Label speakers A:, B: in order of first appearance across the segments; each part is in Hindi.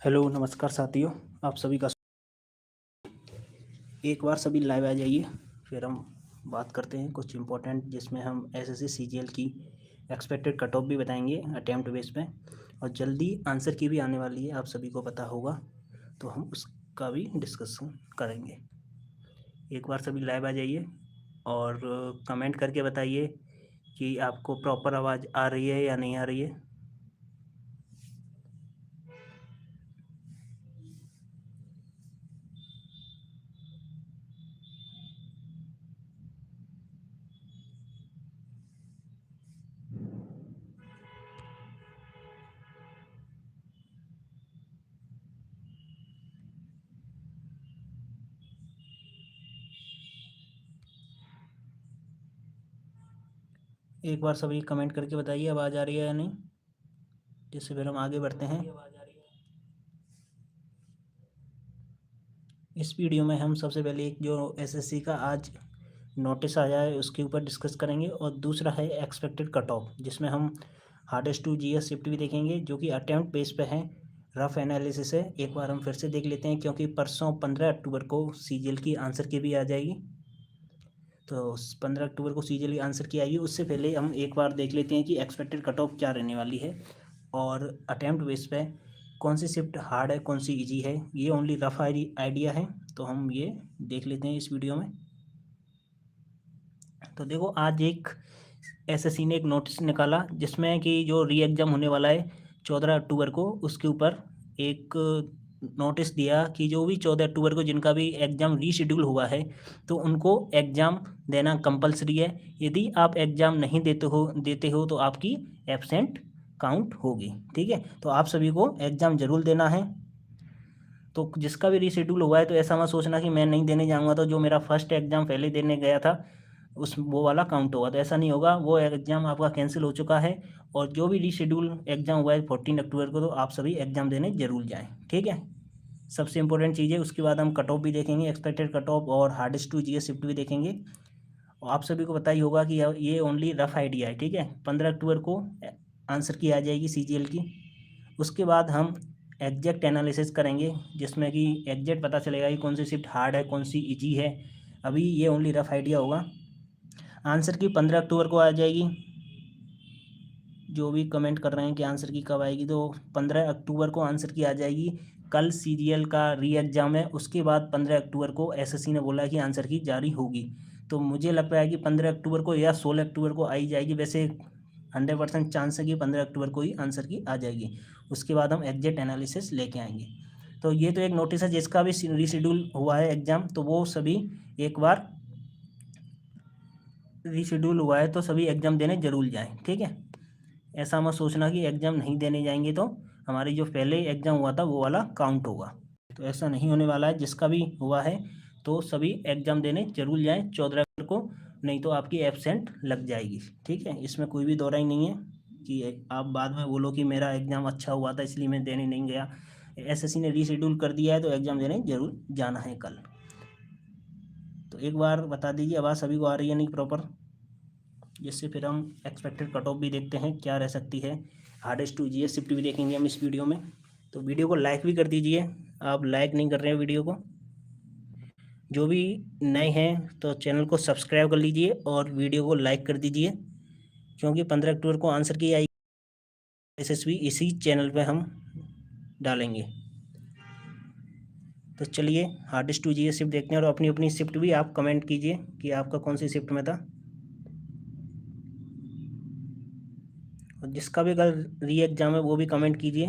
A: हेलो नमस्कार साथियों, आप सभी का एक बार सभी लाइव आ जाइए। फिर हम बात करते हैं कुछ इम्पोर्टेंट, जिसमें हम एसएससी सीजीएल की एक्सपेक्टेड कट ऑफ भी बताएंगे अटेम्प्ट बेस पे, और जल्दी आंसर की भी आने वाली है, आप सभी को पता होगा, तो हम उसका भी डिस्कशन करेंगे। एक बार सभी लाइव आ जाइए और कमेंट करके बताइए कि आपको प्रॉपर आवाज़ आ रही है या नहीं आ रही है। एक बार सभी कमेंट करके बताइए आवाज़ आ रही है या नहीं, जिससे फिर हम आगे बढ़ते हैं। इस वीडियो में हम सबसे पहले एक जो एसएससी का आज नोटिस आया है उसके ऊपर डिस्कस करेंगे, और दूसरा है एक्सपेक्टेड कट ऑफ, जिसमें हम हार्डेस्ट टू जीएस शिफ्ट भी देखेंगे, जो कि अटेम्प्ट बेस पे है, रफ एनालिसिस है। एक बार हम फिर से देख लेते हैं, क्योंकि परसों 15 अक्टूबर को सीजीएल की आंसर की भी आ जाएगी, तो 15 अक्टूबर को सीजीएल की आंसर की आएगी। उससे पहले हम एक बार देख लेते हैं कि एक्सपेक्टेड कट ऑफ क्या रहने वाली है, और अटेम्प्ट बेस पे कौन सी शिफ्ट हार्ड है, कौन सी इजी है। ये ओनली रफ आइडिया है, तो हम ये देख लेते हैं इस वीडियो में। तो देखो, आज एक एसएससी ने एक नोटिस निकाला, जिसमें कि जो री एग्ज़ाम होने वाला है 14 अक्टूबर को, उसके ऊपर एक नोटिस दिया कि जो भी 14 अक्टूबर को जिनका भी एग्ज़ाम रीशेड्यूल हुआ है, तो उनको एग्ज़ाम देना कंपलसरी है। यदि आप एग्ज़ाम नहीं देते हो तो आपकी एब्सेंट काउंट होगी। ठीक है, तो आप सभी को एग्ज़ाम ज़रूर देना है। तो जिसका भी रीशेड्यूल हुआ है, तो ऐसा मत सोचना कि मैं नहीं देने जाऊँगा तो जो मेरा फर्स्ट एग्ज़ाम पहले देने गया था वो वाला काउंट होगा। तो ऐसा नहीं होगा, वो एग्ज़ाम आपका कैंसिल हो चुका है। और जो भी रीशेड्यूल एग्ज़ाम हुआ है 14 अक्टूबर को, तो आप सभी एग्ज़ाम देने ज़रूर जाएँ। ठीक है, सबसे इंपॉर्टेंट चीज़ है। उसके बाद हम कट ऑफ भी देखेंगे, एक्सपेक्टेड कट ऑफ, और हार्डेस्ट टू जीएस शिफ्ट भी देखेंगे। और आप सभी को पता ही होगा कि ये ओनली रफ आइडिया है। ठीक है, 15 अक्टूबर को आंसर की आ जाएगी सीजीएल की। उसके बाद हम एग्जैक्ट एनालिसिस करेंगे, जिसमें कि एग्जैक्ट पता चलेगा कि कौन सी शिफ्ट हार्ड है, कौन सी इजी है। अभी ये ओनली रफ आइडिया होगा। आंसर की 15 अक्टूबर को आ जाएगी। जो भी कमेंट कर रहे हैं कि आंसर की कब आएगी, तो 15 अक्टूबर को आंसर की आ जाएगी। कल सीजीएल का री एग्ज़ाम है, उसके बाद 15 अक्टूबर को एसएससी ने बोला कि आंसर की जारी होगी। तो मुझे लग रहा है कि 15 अक्टूबर को या 16 अक्टूबर को आई जाएगी। वैसे 100% चांस है कि 15 अक्टूबर को ही आंसर की आ जाएगी। उसके बाद हम एग्जैक्ट एनालिसिस लेके आएंगे। तो ये तो एक नोटिस है, जिसका भी रीशेड्यूल हुआ है एग्ज़ाम, तो वो सभी एक बार रीशेड्यूल हुआ है तो सभी एग्ज़ाम देने जरूर जाएँ। ठीक है, ऐसा मत सोचना कि एग्ज़ाम नहीं देने जाएंगे तो हमारी जो पहले एग्ज़ाम हुआ था वो वाला काउंट होगा। तो ऐसा नहीं होने वाला है। जिसका भी हुआ है तो सभी एग्ज़ाम देने जरूर जाएं 14 को, नहीं तो आपकी एब्सेंट लग जाएगी। ठीक है, इसमें कोई भी दो राय नहीं है कि आप बाद में बोलो कि मेरा एग्ज़ाम अच्छा हुआ था इसलिए मैं देने नहीं गया। एसएससी ने रीशेड्यूल कर दिया है तो एग्ज़ाम देने जरूर जाना है कल। तो एक बार बता दीजिए आवाज़ सभी को आ रही है नहीं प्रॉपर, जिससे फिर हम एक्सपेक्टेड कट ऑफ भी देखते हैं क्या रह सकती है। हार्डेस्ट टू जीएस शिफ्ट भी देखेंगे हम इस वीडियो में। तो वीडियो को लाइक भी कर दीजिए, आप लाइक नहीं कर रहे हैं वीडियो को। जो भी नए हैं तो चैनल को सब्सक्राइब कर लीजिए और वीडियो को लाइक कर दीजिए, क्योंकि 15 अक्टूबर को आंसर की आएगी एसएससी इसी चैनल पे हम डालेंगे। तो चलिए हार्डेस्ट टू जीएस शिफ्ट देखते हैं, और अपनी अपनी शिफ्ट भी आप कमेंट कीजिए कि आपका कौन सी शिफ्ट में था। और जिसका भी कल री एग्ज़ाम है वो भी कमेंट कीजिए,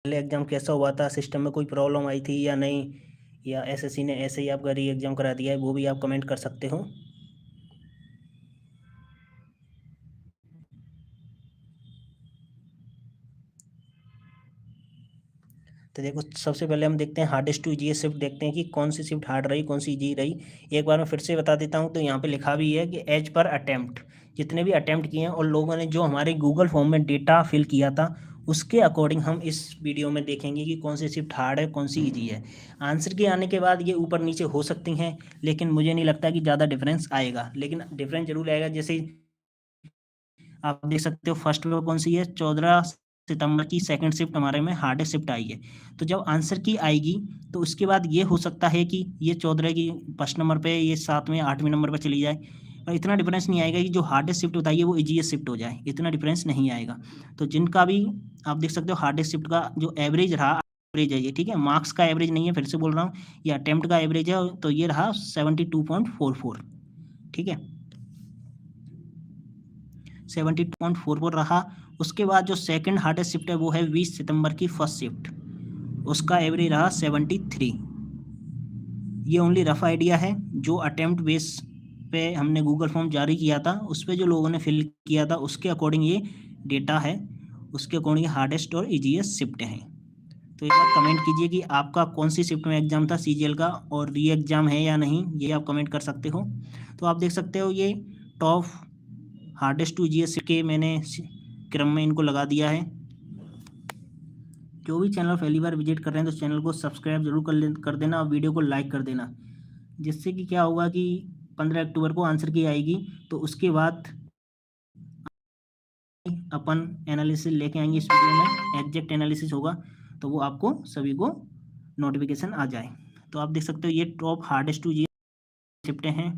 A: पहले एग्ज़ाम कैसा हुआ था, सिस्टम में कोई प्रॉब्लम आई थी या नहीं, या एसएससी ने ऐसे ही आपका री एग्ज़ाम करा दिया है, वो भी आप कमेंट कर सकते हो। तो देखो, सबसे पहले हम देखते हैं हार्डेस्ट टू इजीएस्ट शिफ्ट, देखते हैं कि कौन सी शिफ्ट हार्ड रही, कौन सी इजी रही। एक बार मैं फिर से बता देता हूँ। तो यहाँ पे लिखा भी है कि एज पर अटैम्प्ट, जितने भी अटैम्प्ट किए हैं और लोगों ने जो हमारे गूगल फॉर्म में डेटा फिल किया था, उसके अकॉर्डिंग हम इस वीडियो में देखेंगे कि कौन सी शिफ्ट हार्ड है, कौन सी ईजी है। आंसर के आने के बाद ये ऊपर नीचे हो सकती हैं, लेकिन मुझे नहीं लगता कि ज़्यादा डिफरेंस आएगा, लेकिन डिफरेंस जरूर आएगा। जैसे आप देख सकते हो फर्स्ट में कौन सी है, 14 सितंबर की सेकंड शिफ्ट हमारे में हार्डेस्ट शिफ्ट आई है। तो जब आंसर की आएगी तो उसके बाद ये हो सकता है कि ये 14 की फर्स्ट नंबर पे, ये 7वें 8वें नंबर पे चली जाए, और इतना डिफरेंस नहीं आएगा कि जो हार्डेस्ट शिफ्ट बताइए वो ईजीएस्ट शिफ्ट हो जाए, इतना डिफरेंस नहीं आएगा। तो जिनका भी आप देख सकते हो हार्डेस्ट शिफ्ट का जो एवरेज रहा, एवरेज है ये, ठीक है, मार्क्स का एवरेज नहीं है, फिर से बोल रहा हूँ, ये अटेम्प्ट का एवरेज है, तो ये रहा 72.44, ठीक है, 72.44 रहा। उसके बाद जो सेकंड हार्डेस्ट शिफ्ट है वो है 20 सितंबर की फर्स्ट शिफ्ट, उसका एवरेज रहा 73। ये ओनली रफ आइडिया है, जो अटेम्प्ट बेस पे हमने गूगल फॉर्म जारी किया था उस पर जो लोगों ने फिल किया था उसके अकॉर्डिंग ये डेटा है, उसके अकॉर्डिंग हार्डेस्ट और ईजीएस्ट शिफ्ट हैं। तो एक बार कमेंट कीजिए कि आपका कौन सी शिफ्ट में एग्जाम था सीजीएल का, और री एग्जाम है या नहीं, ये आप कमेंट कर सकते हो। तो आप देख सकते हो ये टॉप हार्डेस्ट टू ईजीएस्ट के मैंने क्रम में इनको लगा दिया है। जो भी चैनल पहली बार विजिट कर रहे हैं तो चैनल को सब्सक्राइब जरूर कर देना और वीडियो को लाइक कर देना, जिससे कि क्या होगा कि 15 अक्टूबर को आंसर की आएगी तो उसके बाद अपन एनालिसिस लेके आएंगे, इस वीडियो में एग्जैक्ट एनालिसिस होगा, तो वो आपको सभी को नोटिफिकेशन आ जाए। तो आप देख सकते हो ये टॉप हार्डेस्ट टू शिफ्टें हैं,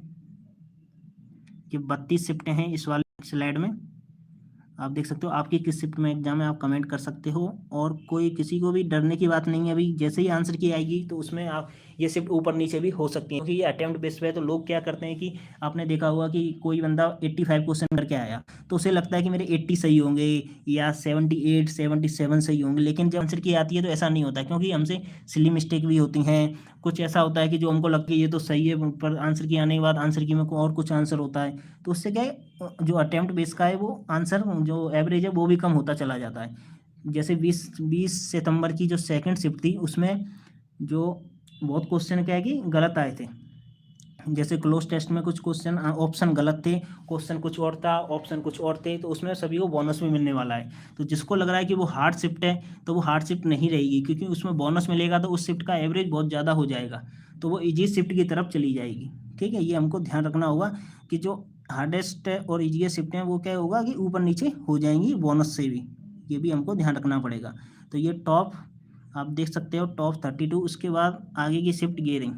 A: ये 32 शिफ्टें हैं इस वाले स्लाइड में। आप देख सकते हो आपकी किस शिफ्ट में एग्जाम है, आप कमेंट कर सकते हो, और कोई किसी को भी डरने की बात नहीं है। अभी जैसे ही आंसर की आएगी तो उसमें आप ये शिफ्ट ऊपर नीचे भी हो सकती है, क्योंकि ये अटेम्प्ट बेस पे है। तो लोग क्या करते हैं कि आपने देखा होगा कि कोई बंदा 85 क्वेश्चन करके आया तो उसे लगता है कि मेरे 80 सही होंगे या 78 77 सही होंगे, लेकिन जब आंसर की आती है तो ऐसा नहीं होता, क्योंकि हमसे सिली मिस्टेक भी होती हैं। कुछ ऐसा होता है कि जो हमको लगता है ये तो सही है, पर आंसर की आने के बाद आंसर की में और कुछ आंसर होता है, तो उससे क्या है, जो अटेम्प्ट बेस का है वो आंसर जो एवरेज है वो भी कम होता चला जाता है। जैसे 20 सितंबर की जो सेकंड शिफ्ट थी उसमें जो बहुत क्वेश्चन क्या है कि गलत आए थे, जैसे क्लोज टेस्ट में कुछ क्वेश्चन ऑप्शन गलत थे, क्वेश्चन कुछ और था, ऑप्शन कुछ और थे, तो उसमें सभी को बोनस भी मिलने वाला है। तो जिसको लग रहा है कि वो हार्ड शिफ्ट है तो वो हार्ड शिफ्ट नहीं रहेगी, क्योंकि उसमें बोनस मिलेगा तो उस शिफ्ट का एवरेज बहुत ज़्यादा हो जाएगा, तो वो इजी शिफ्ट की तरफ चली जाएगी। ठीक है, ये हमको ध्यान रखना होगा कि जो हार्डेस्ट और ईजीएस्ट शिफ्ट हैं वो क्या होगा कि ऊपर नीचे हो जाएंगी बोनस से भी, ये भी हमको ध्यान रखना पड़ेगा। तो ये टॉप आप देख सकते हो टॉप 32, उसके बाद आगे की शिफ्ट गियरिंग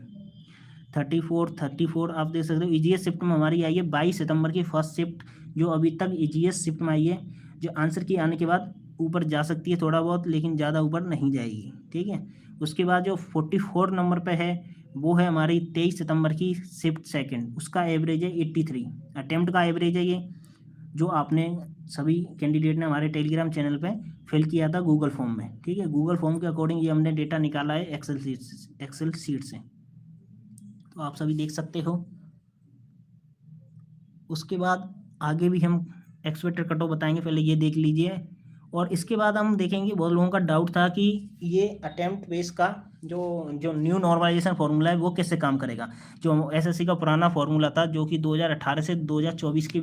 A: 34 आप देख सकते हो। ईजीएस शिफ्ट में हमारी आई है 22 सितंबर की फर्स्ट शिफ्ट, जो अभी तक ईजीएस शिफ्ट में आई है, जो आंसर की आने के बाद ऊपर जा सकती है थोड़ा बहुत, लेकिन ज़्यादा ऊपर नहीं जाएगी। ठीक है, उसके बाद जो 44 नंबर पे है वो है हमारी 23 सितंबर की शिफ्ट सेकंड, उसका एवरेज है 83, अटेम्प्ट का एवरेज है ये, जो आपने सभी कैंडिडेट ने हमारे टेलीग्राम चैनल पे फिल किया था गूगल फॉर्म में। ठीक है, गूगल फॉर्म के अकॉर्डिंग ये हमने डेटा निकाला है एक्सेल सीट से, तो आप सभी देख सकते हो। उसके बाद आगे भी हम एक्सपेक्टेड कट ऑफ बताएंगे, पहले ये देख लीजिए। और इसके बाद हम देखेंगे, बहुत लोगों का डाउट था कि ये अटेम्प्ट बेस का जो जो न्यू नॉर्मलाइजेशन फार्मूला है वो कैसे काम करेगा। जो एसएससी का पुराना फार्मूला था जो कि 2018 से 2024 के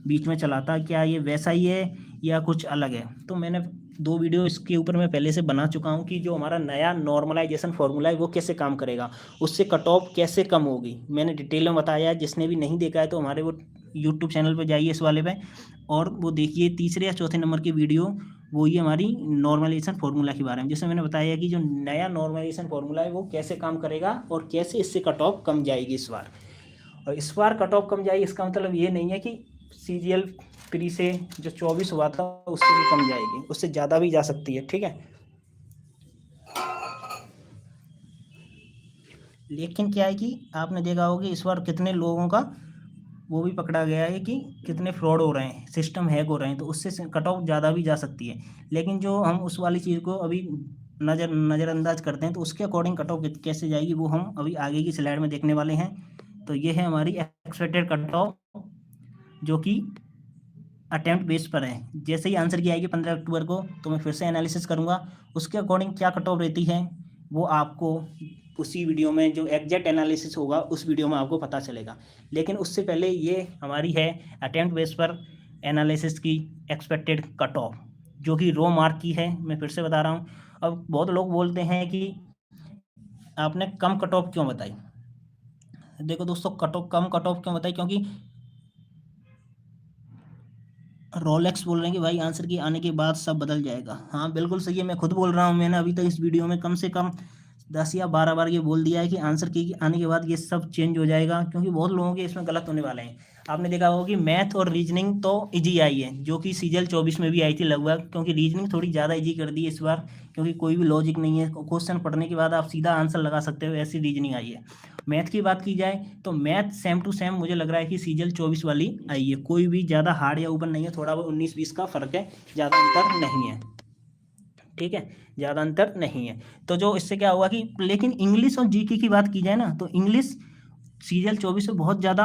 A: बीच में चला था, क्या ये वैसा ही है या कुछ अलग है। तो मैंने 2 वीडियो इसके ऊपर मैं पहले से बना चुका हूँ कि जो हमारा नया नॉर्मलाइजेशन फार्मूला है वो कैसे काम करेगा, उससे कट ऑफ कैसे कम होगी, मैंने डिटेल में बताया है। जिसने भी नहीं देखा है तो हमारे वो यूट्यूब चैनल पे जाइए इस वाले पे, और वो देखिए तीसरे या चौथे नंबर की वीडियो, वो ही हमारी नॉर्मलाइजेशन फार्मूला के बारे में, जिसमें मैंने बताया कि जो नया नॉर्मलाइजेशन फार्मूला है वो कैसे काम करेगा और कैसे इससे कट ऑफ कम जाएगी इस बार। और इस बार कट ऑफ कम जाएगी इसका मतलब ये नहीं है कि सीजीएल प्री से जो 24 हुआ था उससे भी कम जाएगी, उससे ज़्यादा भी जा सकती है। ठीक है, लेकिन क्या है कि आपने देखा होगा कि इस बार कितने लोगों का वो भी पकड़ा गया है कि कितने फ्रॉड हो रहे हैं, सिस्टम हैक हो रहे हैं, तो उससे कट ऑफ ज़्यादा भी जा सकती है। लेकिन जो हम उस वाली चीज़ को अभी नज़रअंदाज करते हैं तो उसके अकॉर्डिंग कट ऑफ कैसे जाएगी वो हम अभी आगे की स्लाइड में देखने वाले हैं। तो ये है हमारी एक्सपेक्टेड कट ऑफ, जो कि अटेम्प्ट बेस पर है। जैसे ही आंसर की आएगी 15 अक्टूबर को तो मैं फिर से एनालिसिस करूँगा, उसके अकॉर्डिंग क्या कट ऑफ रहती है वो आपको उसी वीडियो में, जो एग्जैक्ट एनालिसिस होगा उस वीडियो में आपको पता चलेगा। लेकिन उससे पहले ये हमारी है अटेम्प्ट बेस पर एनालिसिस की एक्सपेक्टेड कट ऑफ, जो कि रो मार्क की है। मैं फिर से बता रहा हूँ। अब बहुत लोग बोलते हैं कि आपने कम कट ऑफ क्यों बताई। देखो दोस्तों, कम कट ऑफ क्यों बताई, क्योंकि रोलेक्स बोल रहे हैं कि भाई आंसर के आने के बाद सब बदल जाएगा। हाँ बिल्कुल सही है, मैं खुद बोल रहा हूँ, मैंने अभी तक इस वीडियो में कम से कम 10 या 12 बार ये बोल दिया है कि आंसर की आने के बाद ये सब चेंज हो जाएगा, क्योंकि बहुत लोगों के इसमें गलत होने वाले हैं। आपने देखा होगा कि मैथ और रीजनिंग तो इजी आई है, जो कि सीजल 24 में भी आई थी लगभग, क्योंकि रीजनिंग थोड़ी ज़्यादा इजी कर दी है इस बार, क्योंकि कोई भी लॉजिक नहीं है, क्वेश्चन पढ़ने के बाद आप सीधा आंसर लगा सकते हो, ऐसी रीजनिंग आई है। मैथ की बात की जाए तो मैथ सेम टू सेम मुझे लग रहा है कि सीजल 24 वाली आई है, कोई भी ज़्यादा हार्ड या ऊपर नहीं है, थोड़ा बहुत 19-20 का फ़र्क है, ज़्यादा अंतर नहीं है। ठीक है, ज़्यादा अंतर नहीं है। तो जो इससे क्या हुआ कि, लेकिन इंग्लिश और जीके की बात की जाए ना, तो इंग्लिश सीजल 24 में बहुत ज़्यादा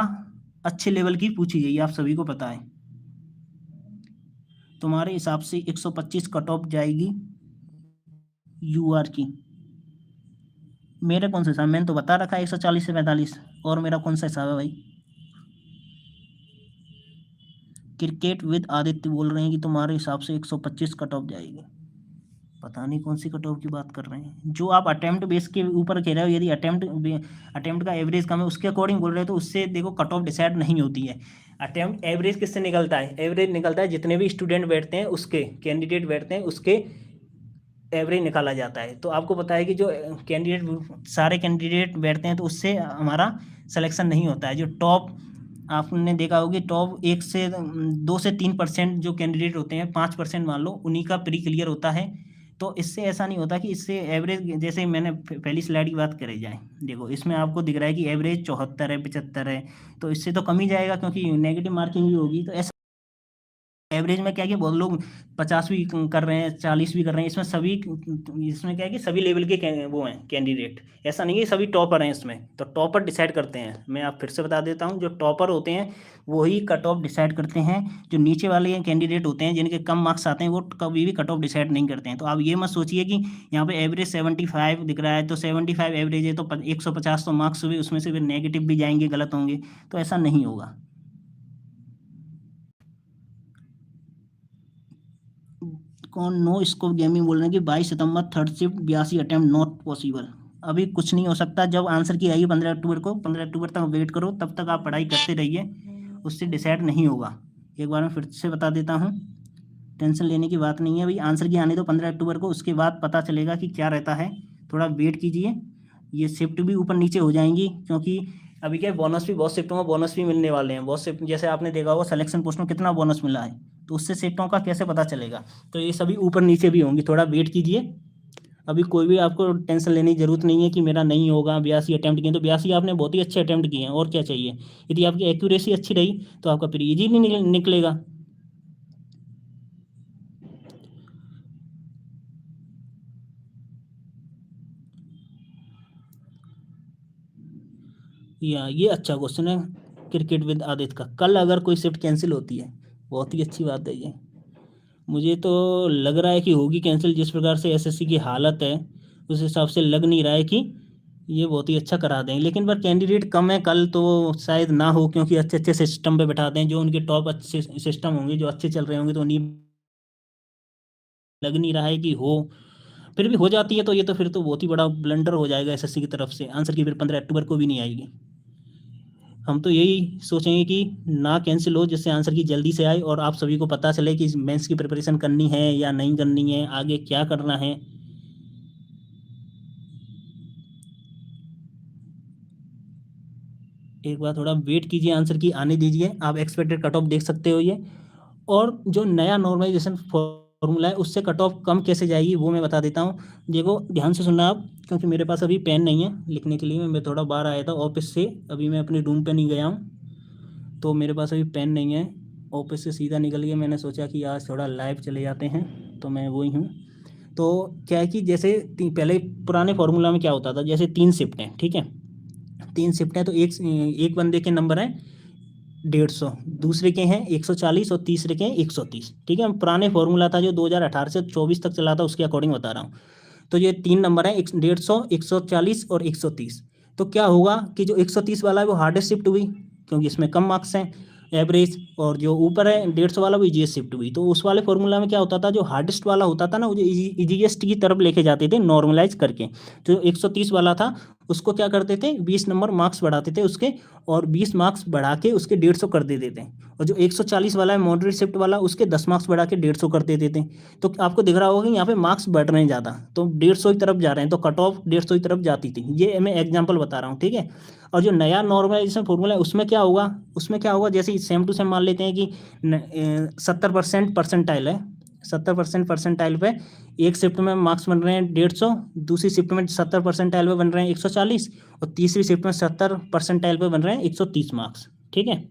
A: अच्छे लेवल की पूछी गई, आप सभी को पता है। तुम्हारे हिसाब से 125 कट ऑफ जाएगी यूआर की। मेरा कौन सा हिसाब, मैंने तो बता रखा है 140 से 45, और मेरा कौन सा हिसाब है भाई? क्रिकेट विद आदित्य बोल रहे हैं कि तुम्हारे हिसाब से 125 कट ऑफ जाएगी। पता नहीं कौन सी कट ऑफ की बात कर रहे हैं, जो आप अटेम्प्ट बेस के ऊपर कह रहे हो, यदि अटेम्प्ट का एवरेज कम है उसके अकॉर्डिंग बोल रहे हो, तो उससे देखो कट ऑफ डिसाइड नहीं होती है। अटेम्प्ट एवरेज किससे निकलता है? एवरेज निकलता है जितने भी स्टूडेंट बैठते हैं, उसके कैंडिडेट बैठते हैं, उसके एवरेज निकाला जाता है। तो आपको पता है कि जो कैंडिडेट, सारे कैंडिडेट बैठते हैं, तो उससे हमारा सिलेक्शन नहीं होता है। जो टॉप, आपने देखा होगा कि टॉप 2 से 3% जो कैंडिडेट होते हैं, 5% मान लो, उन्हीं का प्री क्लियर होता है। तो इससे ऐसा नहीं होता कि इससे एवरेज, जैसे मैंने पहली स्लाइड की बात करे जाए, देखो इसमें आपको दिख रहा है कि एवरेज 74 है, 75 है, तो इससे तो कम ही जाएगा, क्योंकि नेगेटिव मार्किंग भी होगी। तो ऐसा एवरेज में क्या है कि बहुत लोग 50 भी कर रहे हैं, 40 भी कर रहे हैं, इसमें सभी, इसमें क्या है कि सभी लेवल के वो हैं कैंडिडेट, ऐसा नहीं है सभी टॉपर हैं इसमें। तो टॉपर डिसाइड करते हैं, मैं आप फिर से बता देता हूँ, जो टॉपर होते हैं वही कट ऑफ डिसाइड करते हैं। जो नीचे वाले कैंडिडेट होते हैं, जिनके कम मार्क्स आते हैं, वो कभी भी कट ऑफ डिसाइड नहीं करते हैं। तो आप ये मत सोचिए कि यहाँ पे एवरेज 75 दिख रहा है, तो 75 एवरेज है, तो 150 तो मार्क्स हुए, उसमें से फिर नेगेटिव भी जाएंगे, गलत होंगे, तो ऐसा नहीं होगा। कौन नो स्कोप गेमिंग बोल रहे हैं कि 22 सितंबर third shift 82 attempt not possible. अभी कुछ नहीं हो सकता, जब आंसर की आएगी 15 अक्टूबर को, 15 अक्टूबर तक वेट करो, तब तक आप पढ़ाई करते रहिए, उससे डिसाइड नहीं होगा। एक बार मैं फिर से बता देता हूँ, टेंशन लेने की बात नहीं है भाई, आंसर की आने दो 15 अक्टूबर को, उसके बाद पता चलेगा कि क्या रहता है, थोड़ा वेट कीजिए। ये शिफ्ट भी ऊपर नीचे हो जाएंगी, क्योंकि अभी क्या बोनस भी, बहुत शिफ्टों में बोनस भी मिलने वाले हैं, बहुत शिफ्ट, जैसे आपने देखा होगा सिलेक्शन पोस्ट में कितना बोनस मिला है, तो उससे शिफ्टों का कैसे पता चलेगा? तो ये सभी ऊपर नीचे भी होंगी, थोड़ा वेट कीजिए। अभी कोई भी आपको टेंशन लेने की जरूरत नहीं है कि मेरा नहीं होगा, 82 अटैम्प्ट किए, तो 82 आपने बहुत ही अच्छे अटैम्प्ट किए हैं, और क्या चाहिए? यदि आपकी एक्यूरेसी अच्छी रही तो आपका फिर इजी नहीं निकलेगा। या ये अच्छा क्वेश्चन है, क्रिकेट विद आदित्य का, कल अगर कोई शिफ्ट कैंसिल होती है, बहुत ही अच्छी बात है ये, मुझे तो लग रहा है कि होगी कैंसिल, जिस प्रकार से एसएससी की हालत है, उस हिसाब से लग नहीं रहा है कि ये बहुत ही अच्छा करा देंगे। लेकिन पर कैंडिडेट कम है कल, तो शायद ना हो, क्योंकि अच्छे अच्छे सिस्टम पे बैठा दें, जो उनके टॉप अच्छे सिस्टम होंगे, जो अच्छे चल रहे होंगे, तो उन्हीं, लग नहीं रहा है कि हो। फिर भी हो जाती है तो ये तो फिर तो बहुत ही बड़ा ब्लंडर हो जाएगा एसएससी की तरफ से, आंसर की फिर 15 अक्टूबर को भी नहीं आएगी। हम तो यही सोचेंगे कि ना कैंसिल हो, जिससे आंसर की जल्दी से आए, और आप सभी को पता चले कि मेंस की प्रिपरेशन करनी है या नहीं करनी है, आगे क्या करना है। एक बार थोड़ा वेट कीजिए, आंसर की आने दीजिए, आप एक्सपेक्टेड कट ऑफ देख सकते हो ये। और जो नया नॉर्मलाइजेशन फॉर्मूला है, उससे कट ऑफ कम कैसे जाएगी वो मैं बता देता हूँ। देखो ध्यान से सुनना आप, क्योंकि मेरे पास अभी पेन नहीं है लिखने के लिए, मैं थोड़ा बाहर आया था ऑफिस से, अभी मैं अपने रूम पे नहीं गया हूँ, तो मेरे पास अभी पेन नहीं है, ऑफिस से सीधा निकल गया, मैंने सोचा कि आज थोड़ा लाइव चले जाते हैं, तो मैं वही हूँ। तो क्या है कि जैसे पहले पुराने फार्मूला में क्या होता था, जैसे 3 शिफ्ट हैं, ठीक है, 3 शिफ्ट हैं, तो एक एक बंदे के नंबर है 150, दूसरे के हैं 140, और तीसरे के हैं 130। ठीक है, पुराने फॉर्मूला था जो 2018 से 24 तक चला था, उसके अकॉर्डिंग बता रहा हूँ। तो ये 3 नंबर है, 150, 140 और 130। तो क्या होगा कि जो 130 वाला है वो हार्डेस्ट शिफ्ट हुई, क्योंकि इसमें कम मार्क्स हैं एवरेज, और जो ऊपर है 150 वाला वो इजीएस्ट शिफ्ट हुई। तो उस वाले फॉर्मूला में क्या होता था, जो हार्डेस्ट वाला होता था ना, वो जो इजीएस्ट की तरफ लेके जाते थे नॉर्मलाइज करके। जो 130 वाला था उसको क्या करते थे, 20 नंबर मार्क्स बढ़ाते थे उसके, और 20 मार्क्स बढ़ा के उसके 150 कर देते थे। और जो 140 वाला है मॉडरेट शिफ्ट वाला, उसके 10 मार्क्स बढ़ा के 150 कर देते थे। तो आपको दिख रहा होगा कि यहाँ पे मार्क्स बढ़ रहे हैं ज़्यादा, तो 150 की तरफ जा रहे हैं, तो कट ऑफ 150 की तरफ जाती थी। ये मैं एग्जाम्पल बता रहा हूँ, ठीक है। और जो नया नॉर्मलाइजेशन फॉर्मूला है उसमें क्या होगा, जैसे सेम टू सेम मान लेते हैं कि 70% परसेंटाइल है, 70% परसेंटाइल पे एक शिफ्ट में मार्क्स बन रहे हैं 150, दूसरी शिफ्ट में 70 परसेंटाइल पे बन रहे हैं 140, और तीसरी शिफ्ट में 70 परसेंटाइल पे बन रहे हैं 130 मार्क्स, ठीक है।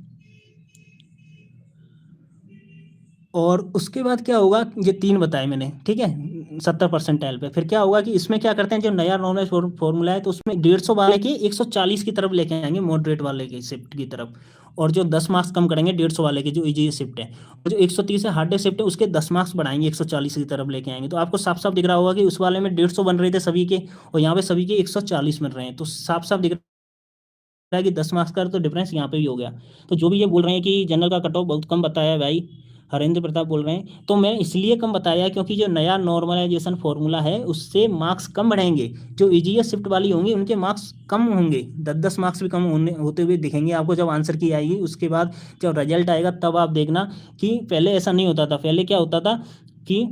A: और उसके बाद क्या होगा, ये 3 बताए मैंने, ठीक है, 70 परसेंटाइल पे। फिर क्या होगा कि इसमें क्या करते हैं, जो नया नॉर्मल फॉर्मूला है, तो उसमें 150 वाले के 140 की तरफ लेके आएंगे, मॉडरेट वाले की शिफ्ट की तरफ। और जो 10 मार्क्स कम करेंगे 150 वाले के, जो इजी शिफ्ट है, और जो 130 है हार्डेस्ट शिफ्ट है, उसके 10 मार्क्स बढ़ाएंगे 140 की तरफ लेके आएंगे। तो आपको साफ साफ दिख रहा होगा कि उस वाले में 150 बन रहे थे सभी के, और यहाँ पे सभी के 140 बन रहे हैं। तो साफ साफ दिख रहा है कि 10 मार्क्स का तो डिफरेंस यहाँ पे भी हो गया। तो जो भी ये बोल रहे हैं कि जनरल का कट ऑफ बहुत कम बताया है भाई, हरेंद्र प्रताप बोल रहे हैं, तो मैं इसलिए कम बताया क्योंकि जो नया नॉर्मलाइजेशन फॉर्मूला है उससे मार्क्स कम बढ़ेंगे। जो ईजीएस शिफ्ट वाली होंगी उनके मार्क्स कम होंगे, 10-10 मार्क्स भी कम होते हुए दिखेंगे आपको जब आंसर की आएगी। उसके बाद जब रिजल्ट आएगा तब आप देखना कि पहले ऐसा नहीं होता था। पहले क्या होता था कि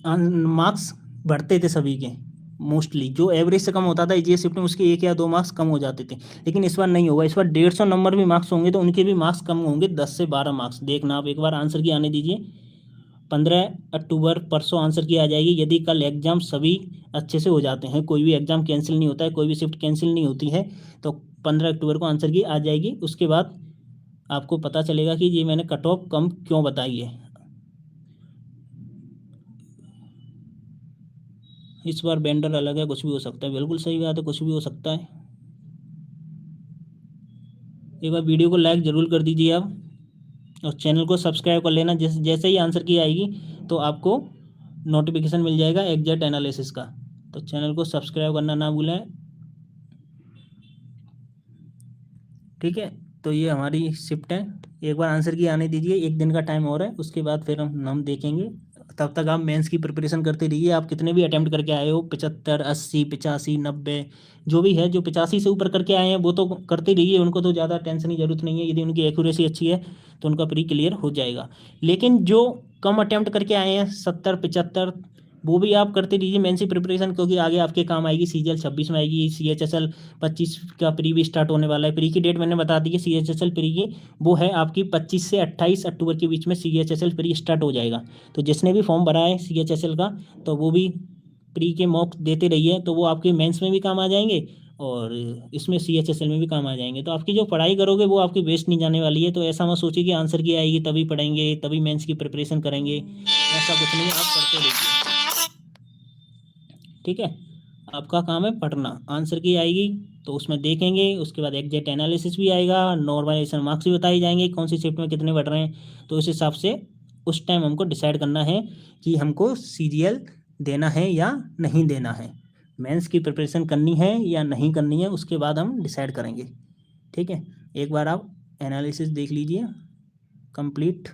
A: मार्क्स बढ़ते थे सभी के, मोस्टली जो एवरेज से कम होता था ईजीएस शिफ्ट में, उसके 1 या 2 मार्क्स कम हो जाते थे। लेकिन इस बार नहीं होगा, इस बार 150 नंबर भी मार्क्स होंगे तो उनके भी मार्क्स कम होंगे, 10 से 12 मार्क्स। देखना आप एक बार आंसर की आने दीजिए, 15 अक्टूबर परसों आंसर की आ जाएगी। यदि कल एग्जाम सभी अच्छे से हो जाते हैं, कोई भी एग्जाम कैंसिल नहीं होता है, कोई भी शिफ्ट कैंसिल नहीं होती है, तो 15 अक्टूबर को आंसर की आ जाएगी। उसके बाद आपको पता चलेगा कि ये मैंने कट ऑफ कम क्यों बताई है। इस बार बेंडर अलग है, कुछ भी हो सकता है, बिल्कुल सही बात है, कुछ भी हो सकता है। एक बार वीडियो को लाइक ज़रूर कर दीजिए आप, और चैनल को सब्सक्राइब कर लेना। जैसे जैसे ही आंसर की आएगी तो आपको नोटिफिकेशन मिल जाएगा एग्जैक्ट एनालिसिस का। तो चैनल को सब्सक्राइब करना ना भूलें, ठीक है। तो ये हमारी शिफ्ट है, एक बार आंसर की आने दीजिए, एक दिन का टाइम और है, उसके बाद फिर हम देखेंगे। तब तक आप मेंस की प्रिपरेशन करते रहिए। आप कितने भी अटेम्प्ट करके आए हो, 75, 80, 85, 90, जो भी है, जो 85 से ऊपर करके आए हैं वो तो करते रहिए, उनको तो ज़्यादा टेंशन की जरूरत नहीं है। यदि उनकी एक्यूरेसी अच्छी है तो उनका प्री क्लियर हो जाएगा। लेकिन जो कम अटेम्प्ट करके आए हैं, 70, 75, वो भी आप करते रहिए मेंस की प्रिपरेशन, क्योंकि आगे आपके काम आएगी। सीजीएल 26 में आएगी, CHSL 25 का प्री भी स्टार्ट होने वाला है। प्री की डेट मैंने बता दी है CHSL प्री की, वो है आपकी 25 से 28 अक्टूबर के बीच में CHSL प्री स्टार्ट हो जाएगा। तो जिसने भी फॉर्म भरा है CHSL का, तो वो भी प्री के मॉक देते रहिए, तो वो आपके मेंस में भी काम आ जाएंगे और इसमें CHSL में भी काम आ जाएंगे। तो आपकी जो पढ़ाई करोगे वो आपकी वेस्ट नहीं जाने वाली है। तो ऐसा मत सोचिए कि आंसर की आएगी तभी पढ़ेंगे, तभी मेंस की प्रिपरेशन करेंगे, ऐसा कुछ नहीं है, आप पढ़ते रहिए, ठीक है। आपका काम है पढ़ना। आंसर की आएगी तो उसमें देखेंगे, उसके बाद एग्जैक्ट एनालिसिस भी आएगा, नॉर्मलाइजेशन मार्क्स भी बताए जाएंगे कौन सी शिफ्ट में कितने बढ़ रहे हैं। तो उस हिसाब से उस टाइम हमको डिसाइड करना है कि हमको सीजीएल देना है या नहीं देना है, मेंस की प्रिपरेशन करनी है या नहीं करनी है, उसके बाद हम डिसाइड करेंगे, ठीक है। एक बार आप एनालिसिस देख लीजिए कंप्लीट।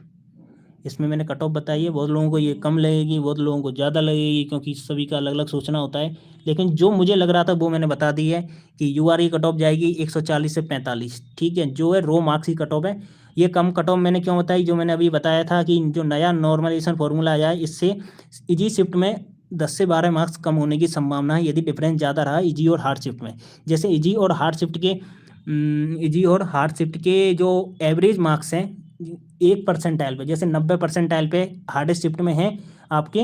A: इसमें मैंने कट ऑफ बताई है, बहुत लोगों को ये कम लगेगी, बहुत लोगों को ज़्यादा लगेगी, क्योंकि सभी का अलग अलग सोचना होता है। लेकिन जो मुझे लग रहा था वो मैंने बता दी है कि यूआर की कट ऑफ जाएगी 140 से 45, ठीक है, जो है रो मार्क्स की कट ऑफ है। ये कम कट ऑफ मैंने क्यों बताई, जो मैंने अभी बताया था कि जो नया नॉर्मलाइजेशन फॉर्मूला आया है, इससे इजी शिफ्ट में 10 से 12 मार्क्स कम होने की संभावना है, यदि डिफरेंस ज़्यादा रहा इजी और हार्ड शिफ्ट में। जैसे इजी और हार्ड शिफ्ट के जो एवरेज मार्क्स हैं 1 परसेंटाइल पे, जैसे 90 परसेंटाइल पे हार्डेस्ट शिफ्ट में है आपके,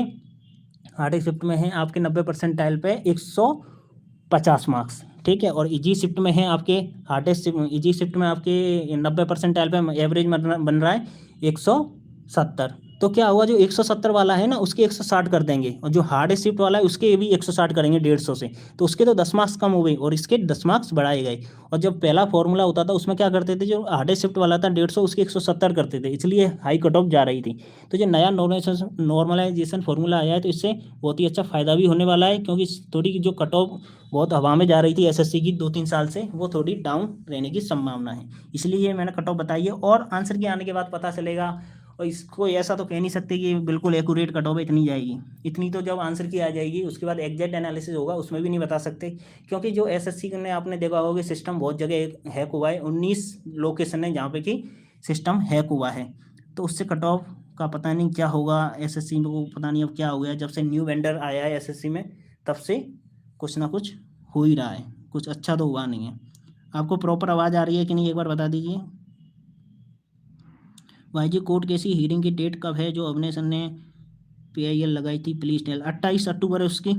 A: 90 परसेंटाइल पे 150 मार्क्स, ठीक है। और इजी शिफ्ट में है आपके, इजी शिफ्ट में आपके 90 परसेंटाइल पे एवरेज बन रहा है 170। तो क्या हुआ, जो 170 वाला है ना उसके 160 कर देंगे, और जो हार्ड शिफ्ट वाला है उसके भी 160 करेंगे 150 से, तो उसके तो 10 मार्क्स कम हो गए और इसके 10 मार्क्स बढ़ाए गए। और जब पहला फॉर्मूला होता था उसमें क्या करते थे, जो हार्ड शिफ्ट वाला था 150, उसके 170 करते थे, इसलिए हाई कट ऑफ जा रही थी। तो जो नया नॉर्मलाइजेशन फॉर्मूला आया है तो इससे बहुत ही अच्छा फायदा भी होने वाला है, क्योंकि थोड़ी जो कट ऑफ बहुत हवा में जा रही थी एसएससी की 2-3 साल से, वो थोड़ी डाउन रहने की संभावना है, इसलिए ये मैंने कट ऑफ बताई है। और आंसर के आने के बाद पता चलेगा। और इसको ऐसा तो कह नहीं सकते कि बिल्कुल एक्यूरेट कट ऑफ इतनी जाएगी। इतनी तो जब आंसर की आ जाएगी उसके बाद एग्जैक्ट एनालिसिस होगा उसमें भी नहीं बता सकते, क्योंकि जो एसएससी ने आपने देखा होगा कि सिस्टम बहुत जगह हैक हुआ है, 19 लोकेशन है जहाँ पे कि सिस्टम हैक हुआ है। तो उससे कट ऑफ का पता नहीं क्या होगा, एसएससी को पता नहीं अब क्या हो गया, जब से न्यू वेंडर आया है एसएससी में तब से कुछ ना कुछ हो ही रहा है, कुछ अच्छा तो हुआ नहीं है। आपको प्रॉपर आवाज़ आ रही है कि नहीं एक बार बता दीजिए। वाईजी कोर्ट केस की हियरिंग की डेट कब है जो अवनीश सर ने PIL लगाई थी, प्लीज टेल। 28 अक्टूबर है उसकी,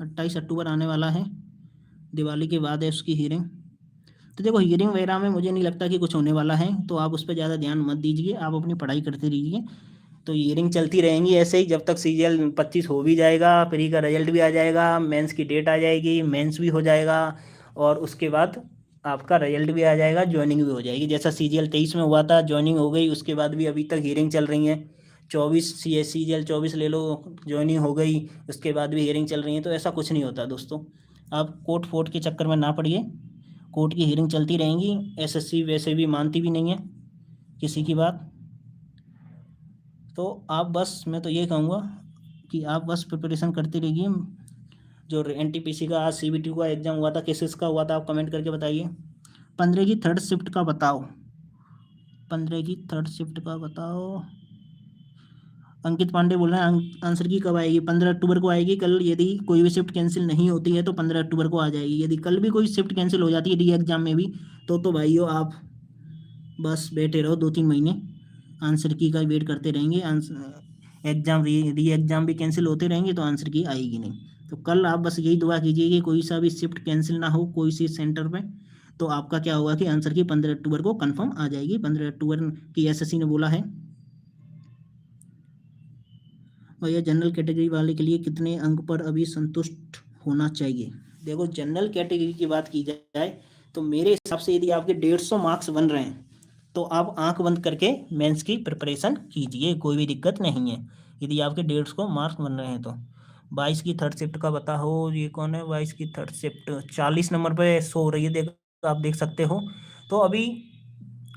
A: 28 अक्टूबर आने वाला है, दिवाली के बाद है उसकी हियरिंग। तो देखो हियरिंग वगैरह में मुझे नहीं लगता कि कुछ होने वाला है, तो आप उस पर ज़्यादा ध्यान मत दीजिए, आप अपनी पढ़ाई करते रहिए। तो हियरिंग चलती रहेंगी ऐसे ही जब तक CGL 25 हो भी जाएगा, प्री का रिजल्ट भी आ जाएगा, मेंस की डेट आ जाएगी, मेंस भी हो जाएगा, और उसके बाद आपका रिजल्ट भी आ जाएगा, ज्वाइनिंग भी हो जाएगी। जैसा CGL 23 में हुआ था, ज्वाइनिंग हो गई, उसके बाद भी अभी तक हियरिंग चल रही है। 24 CGL 24 ले लो, ज्वाइनिंग हो गई, उसके बाद भी हियरिंग चल रही है। तो ऐसा कुछ नहीं होता दोस्तों, आप कोर्ट फोर्ट के चक्कर में ना पड़िए, कोर्ट की हियरिंग चलती रहेंगी। एसएससी वैसे भी मानती भी नहीं है किसी की बात। तो आप बस, मैं तो ये कहूँगा कि आप बस प्रिपरेशन करते रहिए। जो NTPC का आज CBT का एग्जाम हुआ था, किस का हुआ था, आप कमेंट करके बताइए। 15 की थर्ड शिफ्ट का बताओ, 15 की थर्ड शिफ्ट का बताओ। अंकित पांडे बोल रहे हैं आंसर की कब आएगी, 15 अक्टूबर को आएगी। कल यदि कोई भी शिफ्ट कैंसिल नहीं होती है तो 15 अक्टूबर को आ जाएगी। यदि कल भी कोई शिफ्ट कैंसिल हो जाती है री एग्जाम में भी, तो भाइयों आप बस बैठे रहो 2-3 महीने, आंसर की का वेट करते रहेंगे। एग्जाम री एग्जाम भी कैंसिल होते रहेंगे तो आंसर की आएगी नहीं। तो कल आप बस यही दुआ कीजिए कि कोई सा भी शिफ्ट कैंसिल ना हो कोई सी सेंटर पे, तो आपका क्या होगा कि आंसर की 15 अक्टूबर को कंफर्म आ जाएगी। 15 अक्टूबर की एसएससी ने बोला है। और यह जनरल कैटेगरी वाले के लिए कितने अंक पर अभी संतुष्ट होना चाहिए। देखो जनरल कैटेगरी की बात की जाए तो मेरे हिसाब से यदि आपके 150 मार्क्स बन रहे हैं तो आप आंख बंद करके मेंस की प्रिपरेशन कीजिए, कोई भी दिक्कत नहीं है। यदि आपके 150 मार्क्स बन रहे हैं तो 22 की थर्ड शिफ्ट का बताओ, ये कौन है 22 की थर्ड शिफ्ट, 40 नंबर पे शो हो रही है, आप देख सकते हो। तो अभी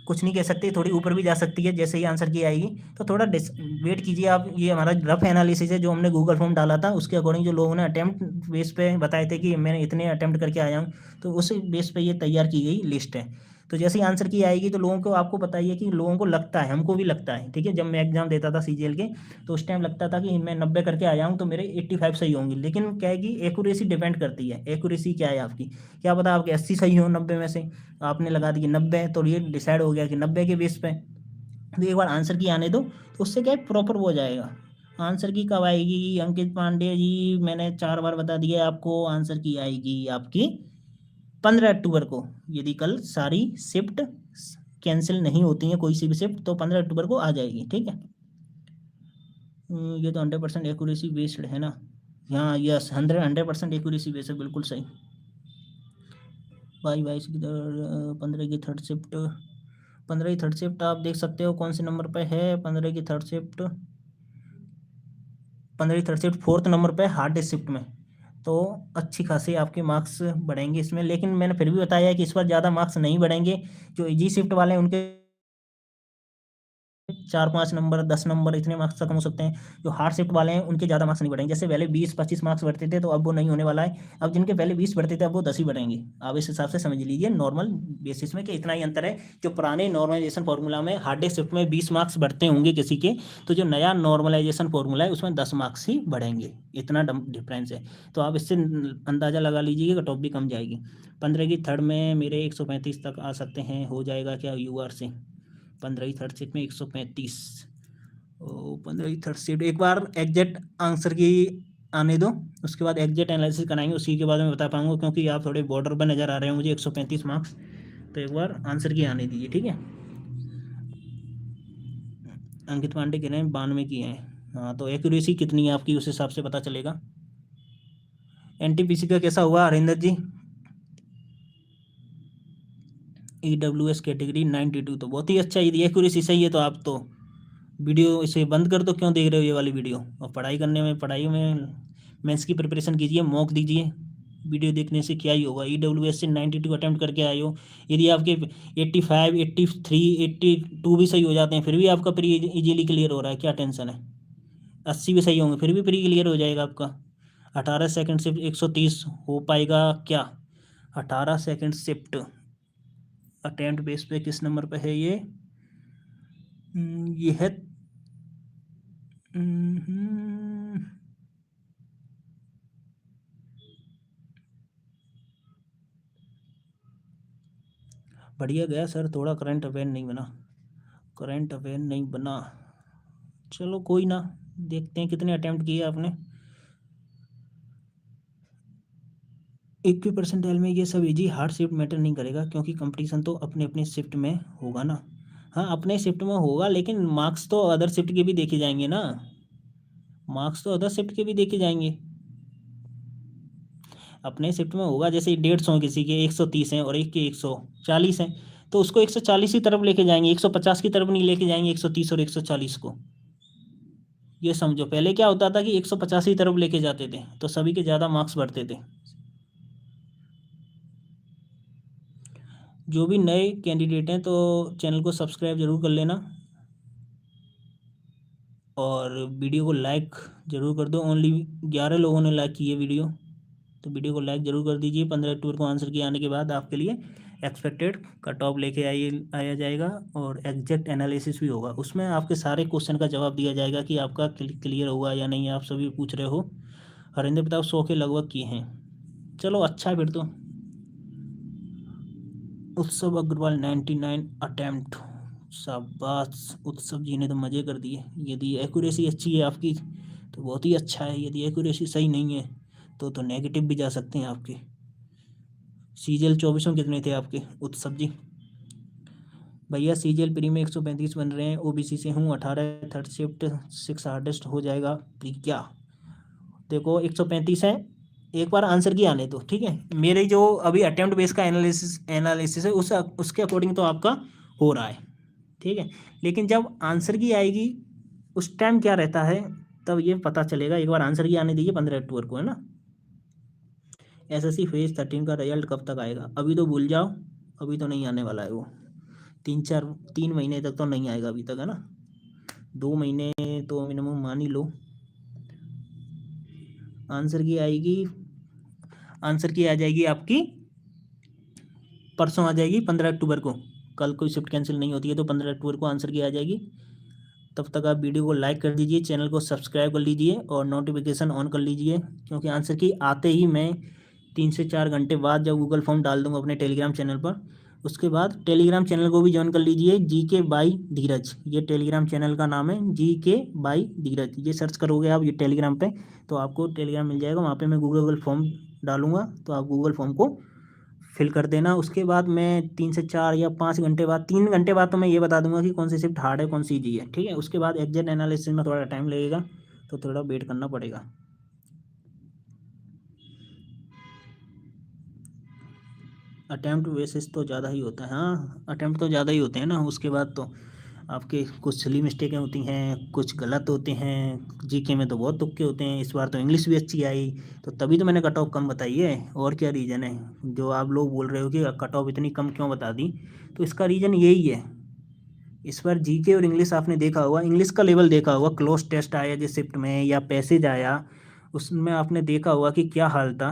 A: कुछ नहीं कह सकते, थोड़ी ऊपर भी जा सकती है जैसे ही आंसर की आएगी। तो थोड़ा वेट कीजिए आप। ये हमारा रफ एनालिसिस है जो हमने गूगल फॉर्म डाला था, उसके अकॉर्डिंग जो लोगों ने अटेम्प्ट बेस पे बताए थे कि मैंने इतने अटेम्प्ट करके आया हूँ, तो उस बेस पे ये तैयार की गई लिस्ट है। तो जैसे ही आंसर की आएगी तो लोगों को, आपको पता ही है कि लोगों को लगता है, हमको भी लगता है, ठीक है। जब मैं एग्जाम देता था CGL के तो उस टाइम लगता था कि मैं 90 करके आया हूँ तो मेरे 85 सही होंगे। लेकिन क्या है कि एक्यूरेसी डिपेंड करती है, एक्यूरेसी क्या है आपकी, क्या पता आपके 80 सही हो 90 में से, आपने लगा दी कि 90, तो ये डिसाइड हो गया कि 90 के बेस पे। तो एक बार आंसर की आने दो, तो उससे क्या है प्रॉपर हो जाएगा। आंसर की कब आएगी अंकित पांडे जी, मैंने 4 बार बता दिया आपको, आंसर की आएगी आपकी 15 अक्टूबर को। यदि कल सारी शिफ्ट कैंसिल नहीं होती हैं कोई सी भी शिफ्ट, तो 15 अक्टूबर को आ जाएगी, ठीक है। ये तो 100% एक्यूरेसी बेस्ड है ना। हाँ यस, 100% एक्यूरेसी बेस्ड है, बिल्कुल सही। 22 की 15 की थर्ड शिफ्ट, 15 की थर्ड शिफ्ट आप देख सकते हो कौन से नंबर पे है। 15 की थर्ड शिफ्ट, 15 की थर्ड शिफ्ट 4th नंबर पे हार्ड शिफ्ट में। तो अच्छी खासी आपके मार्क्स बढ़ेंगे इसमें, लेकिन मैंने फिर भी बताया है कि इस बार ज़्यादा मार्क्स नहीं बढ़ेंगे। जो इजी शिफ्ट वाले हैं उनके 4-5 नंबर 10 नंबर इतने मार्क्स तक हो सकते हैं। जो हार्ड शिफ्ट वाले हैं उनके ज़्यादा मार्क्स नहीं बढ़ेंगे। जैसे पहले 20-25 मार्क्स बढ़ते थे तो अब वो नहीं होने वाला है। अब जिनके पहले 20 बढ़ते थे अब वो 10 ही बढ़ेंगे। आप इस हिसाब से समझ लीजिए नॉर्मल बेसिस में कि इतना ही अंतर है। जो पुराने नॉर्मलाइजेशन फॉर्मूला में हार्ड शिफ्ट में 20 मार्क्स बढ़ते होंगे किसी के, तो जो नया नॉर्मलाइजेशन फॉर्मूला है उसमें 10 मार्क्स ही बढ़ेंगे, इतना डिफरेंस है। तो आप इससे अंदाज़ा लगा लीजिए कि कट ऑफ भी कम जाएगी। 15 की थर्ड में मेरे 135 तक आ सकते हैं, हो जाएगा क्या UR से। 15 की थर्ड शिफ्ट में 135, 15 की थर्ड शिफ्ट एक बार एग्जैक्ट आंसर की आने दो, उसके बाद एग्जैक्ट एनालिसिस कराएंगे, उसी के बाद मैं बता पाऊंगा, क्योंकि आप थोड़े बॉर्डर पर नज़र आ रहे हैं मुझे 135 मार्क्स। तो एक बार आंसर की आने दीजिए, ठीक है। अंकित पांडे कह रहे हैं 92 की हैं। हाँ तो एक्यूरेसी कितनी है आपकी उस हिसाब से पता चलेगा। NTPC का कैसा हुआ हरिंदर जी। EWS कैटेगरी 92, तो बहुत ही अच्छा, यदि एक्यूरेसी सही है तो आप तो वीडियो इसे बंद कर दो, क्यों देख रहे हो ये वाली वीडियो, और पढ़ाई करने में, पढ़ाई में मेंस की प्रिपरेशन कीजिए, मॉक दीजिए। वीडियो देखने से क्या ही होगा। EWS से 92 अटेम्प्ट करके आए हो, यदि आपके 85, 83, 82 भी सही हो जाते हैं, फिर भी आपका प्री इजीली क्लियर हो रहा है, क्या टेंशन है। 80 भी सही होंगे फिर भी प्री क्लियर हो जाएगा आपका। 18 सेकंड शिफ्ट 130 हो पाएगा क्या? 18 सेकंड शिफ्ट अटेम्प्ट बेस पे किस नंबर पे है ये? ये है बढ़िया गया सर, थोड़ा करंट अफेयर नहीं बना, करंट अफेयर नहीं बना। चलो कोई ना, देखते हैं कितने अटेम्प्ट किए आपने। 21% में ये सब इजी, हार्ड शिफ्ट मैटर नहीं करेगा, क्योंकि कंपटीशन तो अपने अपने शिफ्ट में होगा ना। हाँ अपने शिफ्ट में होगा, लेकिन मार्क्स तो अदर शिफ्ट के भी देखे जाएंगे ना, मार्क्स तो अदर शिफ्ट के भी देखे जाएंगे। अपने शिफ्ट में होगा, जैसे 150 किसी के 130 हैं और एक के 140 हैं, तो उसको 140 की तरफ लेके जाएंगे, 150 की तरफ नहीं लेके जाएंगे 130 और 140 को। ये समझो, पहले क्या होता था कि 150 की तरफ लेके जाते थे तो सभी के ज़्यादा मार्क्स बढ़ते थे। जो भी नए कैंडिडेट हैं तो चैनल को सब्सक्राइब जरूर कर लेना, और वीडियो को लाइक ज़रूर कर दो। ओनली 11 लोगों ने लाइक की है वीडियो, तो वीडियो को लाइक ज़रूर कर दीजिए। 15 अक्टूबर को आंसर की आने के बाद आपके लिए एक्सपेक्टेड कट ऑफ लेके आया जाएगा, और एग्जैक्ट एनालिसिस भी होगा, उसमें आपके सारे क्वेश्चन का जवाब दिया जाएगा कि आपका क्लियर हुआ या नहीं। आप सभी पूछ रहे हो, हरिंदर प्रताप 100 के लगभग किए हैं। चलो अच्छा है फिर तो। उत्सव अग्रवाल 99 अटेम्प्ट, शाबाश उत्सव जी ने तो मज़े कर दिए। यदि एक्यूरेसी अच्छी है आपकी तो बहुत ही अच्छा है, यदि एक्यूरेसी सही नहीं है तो नेगेटिव भी जा सकते हैं आपके। सीजीएल 24 में कितने थे आपके उत्सव जी? भैया सीजीएल प्री में 135 बन रहे हैं, ओबीसी से हूँ, 18 थर्ड शिफ्ट 6 हार्डेस्ट हो जाएगा प्री क्या? देखो 135 है, एक बार आंसर की आने दो, ठीक है। मेरे जो अभी अटेम्प्ट बेस का एनालिसिस है उसके अकॉर्डिंग तो आपका हो रहा है, ठीक है। लेकिन जब आंसर की आएगी उस टाइम क्या रहता है तब ये पता चलेगा। एक बार आंसर की आने दीजिए 15 अक्टूबर को, है ना। एसएससी फेज 13 का रिजल्ट कब तक आएगा? अभी तो भूल जाओ, अभी तो नहीं आने वाला है वो। 3 महीने तक तो नहीं आएगा अभी तक, है ना। 2 महीने तो मिनिमम मान ही लो। आंसर की आएगी, आंसर की आ जाएगी आपकी परसों आ जाएगी 15 अक्टूबर को। कल कोई शिफ्ट कैंसिल नहीं होती है तो 15 अक्टूबर को आंसर की आ जाएगी। तब तक आप वीडियो को लाइक कर दीजिए, चैनल को सब्सक्राइब कर लीजिए और नोटिफिकेशन ऑन कर लीजिए, क्योंकि आंसर की आते ही मैं 3 से 4 घंटे बाद जब गूगल फॉर्म डाल दूंगा अपने टेलीग्राम चैनल पर, उसके बाद टेलीग्राम चैनल को भी ज्वाइन कर लीजिए, GK बाई धीरज, ये टेलीग्राम चैनल का नाम है, GK बाई धीरज। ये सर्च करोगे आप ये टेलीग्राम पे तो आपको टेलीग्राम मिल जाएगा, वहाँ पे मैं गूगल फॉर्म डालूंगा तो आप गूगल फॉर्म को फिल कर देना। उसके बाद मैं 3 से 4 या 5 घंटे बाद, 3 घंटे बाद तो मैं ये बता दूंगा कि कौन सी शिफ्ट हार्ड है कौन सी इजी है, ठीक है। उसके बाद एग्जैक्ट एनालिसिस में थोड़ा टाइम लगेगा तो थोड़ा वेट करना पड़ेगा। अटैम्प्ट बेसिस तो ज़्यादा ही होता है, हाँ अटैम्प्ट तो ज़्यादा ही होते हैं ना। उसके बाद तो आपके कुछ सिली मिस्टेकें होती हैं, कुछ गलत होते हैं, जीके में तो बहुत तुक्के होते हैं। इस बार तो इंग्लिश भी अच्छी आई तो तभी तो मैंने कट ऑफ कम बताई है, और क्या रीज़न है जो आप लोग बोल रहे हो कि कट ऑफ इतनी कम क्यों बता दी, तो इसका रीज़न यही है। इस बार जीके और इंग्लिश आपने देखा होगा, इंग्लिश का लेवल देखा होगा, क्लोज टेस्ट आया जिस शिफ्ट में या पैसेज आया उसमें आपने देखा होगा कि क्या हाल था।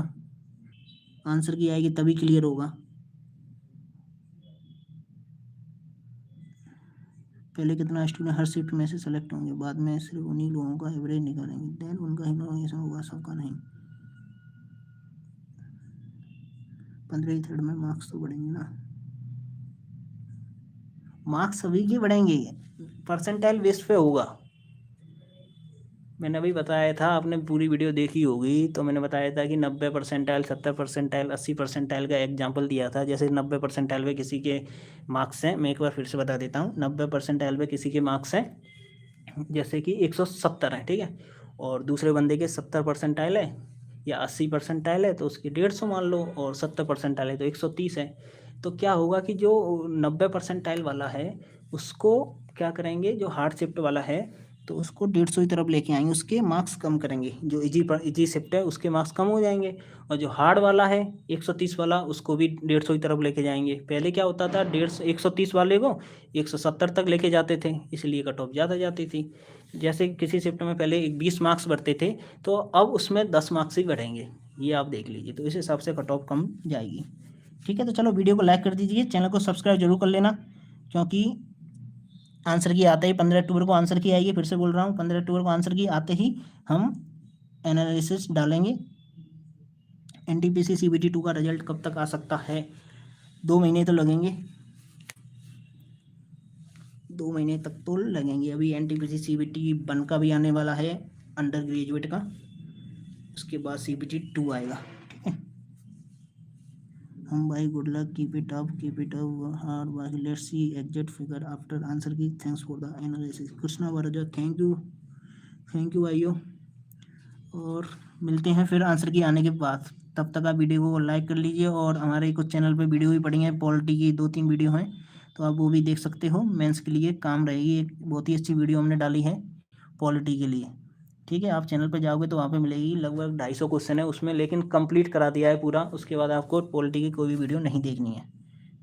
A: आंसर की आएगी तभी क्लियर होगा। पहले कितना स्टूडेंट हर शिफ्ट में से सेलेक्ट होंगे, बाद में सिर्फ उन्हीं लोगों का एवरेज निकालेंगे, देन उनका इनोवेशन होगा, सबका नहीं। 15 थर्ड में मार्क्स तो बढ़ेंगे ना, मार्क्स सभी के बढ़ेंगे, परसेंटाइल बेस पे होगा। मैंने अभी बताया था, आपने पूरी वीडियो देखी होगी तो मैंने बताया था कि 90 परसेंटाइल, 70 परसेंटाइल, 80 परसेंटाइल का एग्जाम्पल दिया था। जैसे 90 परसेंटाइल पे किसी के मार्क्स हैं, मैं एक बार फिर से बता देता हूँ, 90 परसेंटाइल पे किसी के मार्क्स हैं जैसे कि 170 है, ठीक है, और दूसरे बंदे के 70 परसेंटाइल है या 80 परसेंटाइल है तो उसकी 150 मान लो, और 70 परसेंटाइल है तो 130 है। तो क्या होगा कि जो 90 परसेंटाइल वाला है उसको क्या करेंगे, जो हार्ड शिफ्ट वाला है तो उसको 150 की तरफ लेके आएंगे, उसके मार्क्स कम करेंगे। जो इजी शिफ्ट है उसके मार्क्स कम हो जाएंगे, और जो हार्ड वाला है 130 वाला उसको भी 150 की तरफ लेके जाएंगे। पहले क्या होता था, 130 वाले को 170 तक लेके जाते थे, इसलिए कट ऑफ ज़्यादा जाती थी। जैसे किसी शिफ्ट में पहले 20 मार्क्स बढ़ते थे, तो अब उसमें 10 मार्क्स ही बढ़ेंगे, ये आप देख लीजिए। तो इस हिसाब से कट ऑफ कम जाएगी। ठीक है, तो चलो वीडियो को लाइक कर दीजिए, चैनल को सब्सक्राइब जरूर कर लेना, क्योंकि आंसर की आते ही 15 अक्टूबर को आंसर की आएगी। फिर से बोल रहा हूँ, 15 अक्टूबर को आंसर की आते ही हम एनालिसिस डालेंगे। एनटीपीसी सीबीटी 2 का रिजल्ट कब तक आ सकता है? 2 महीने तो लगेंगे, 2 महीने तक तो लगेंगे। अभी एनटीपीसी सीबीटी 1 का भी आने वाला है, अंडर ग्रेजुएट का, उसके बाद सीबीटी 2 आएगा। ठीक है, हम भाई good luck, keep it up hard work, let's see exact figure after answer key, thanks for the analysis. Krishna वरजा, थैंक यू भाइयों, और मिलते हैं फिर आंसर की आने के बाद। तब तक आप वीडियो को लाइक कर लीजिए, और हमारे कुछ चैनल पे वीडियो भी पड़ी हैं, पॉलिटी की 2-3 वीडियो हैं, तो आप वो भी देख सकते हो, मेंस के लिए काम रहेगी। एक बहुत ही अच्छी वीडियो हमने डाली है पॉलिटी के लिए। ठीक है, आप चैनल पर जाओगे तो वहाँ पे मिलेगी, लगभग 250 क्वेश्चन है उसमें, लेकिन कंप्लीट करा दिया है पूरा। उसके बाद आपको पॉलिटी की कोई भी वीडियो नहीं देखनी है।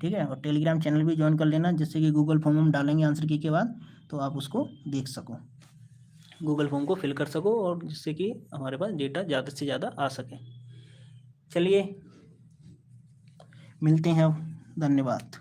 A: ठीक है, और टेलीग्राम चैनल भी ज्वाइन कर लेना, जिससे कि गूगल फॉर्म हम डालेंगे आंसर की के बाद, तो आप उसको देख सको, गूगल फॉर्म को फिल कर सको, और जिससे कि हमारे पास डेटा ज़्यादा से ज़्यादा आ सके। चलिए मिलते हैं, धन्यवाद।